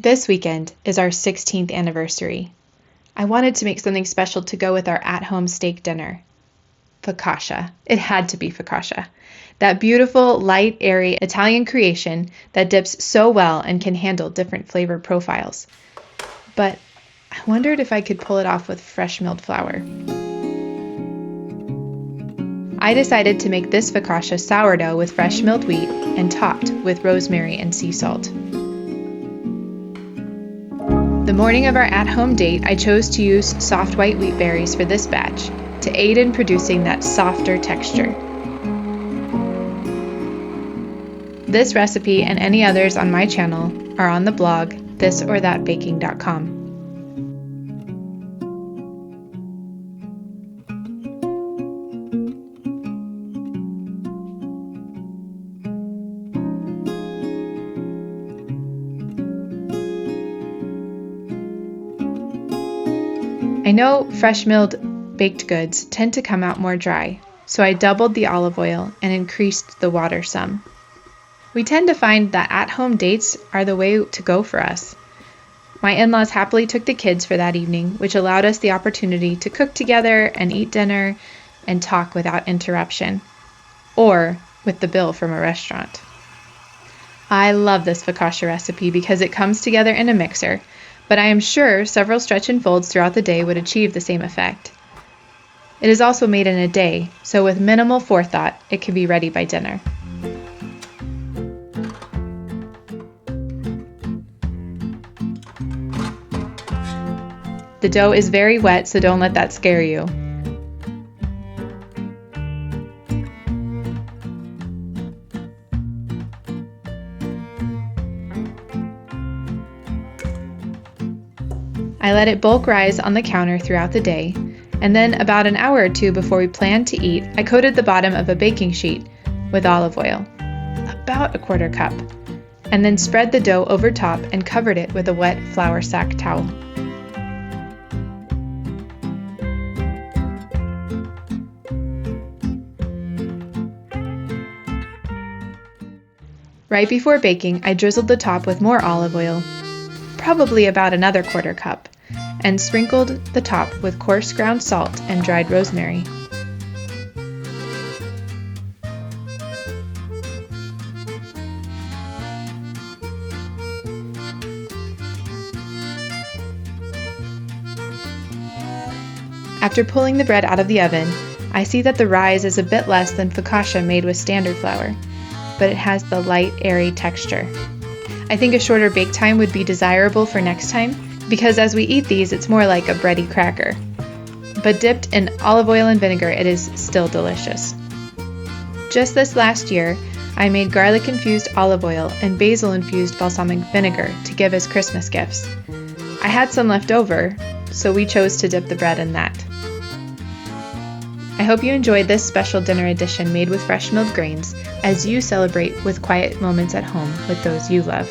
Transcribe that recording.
This weekend is our 16th anniversary. I wanted to make something special to go with our at-home steak dinner. Focaccia. It had to be focaccia. That beautiful, light, airy Italian creation that dips so well and can handle different flavor profiles. But I wondered if I could pull it off with fresh milled flour. I decided to make this focaccia sourdough with fresh milled wheat and topped with rosemary and sea salt. The morning of our at-home date, I chose to use soft white wheat berries for this batch to aid in producing that softer texture. This recipe and any others on my channel are on the blog thisorthatbaking.com. I know fresh milled baked goods tend to come out more dry, so I doubled the olive oil and increased the water some. We tend to find that at-home dates are the way to go for us. My in-laws happily took the kids for that evening, which allowed us the opportunity to cook together and eat dinner and talk without interruption, or with the bill from a restaurant. I love this focaccia recipe because it comes together in a mixer, but I am sure several stretch and folds throughout the day would achieve the same effect. It is also made in a day, so with minimal forethought, it can be ready by dinner. The dough is very wet, so don't let that scare you. I let it bulk rise on the counter throughout the day, and then about an hour or two before we planned to eat, I coated the bottom of a baking sheet with olive oil, about a quarter cup, and then spread the dough over top and covered it with a wet flour sack towel. Right before baking, I drizzled the top with more olive oil, probably about another quarter cup, and sprinkled the top with coarse ground salt and dried rosemary. After pulling the bread out of the oven, I see that the rise is a bit less than focaccia made with standard flour, but it has the light, airy texture. I think a shorter bake time would be desirable for next time, because as we eat these, it's more like a bready cracker. But dipped in olive oil and vinegar, it is still delicious. Just this last year, I made garlic-infused olive oil and basil-infused balsamic vinegar to give as Christmas gifts. I had some left over, so we chose to dip the bread in that. I hope you enjoyed this special dinner edition made with fresh milled grains as you celebrate with quiet moments at home with those you love.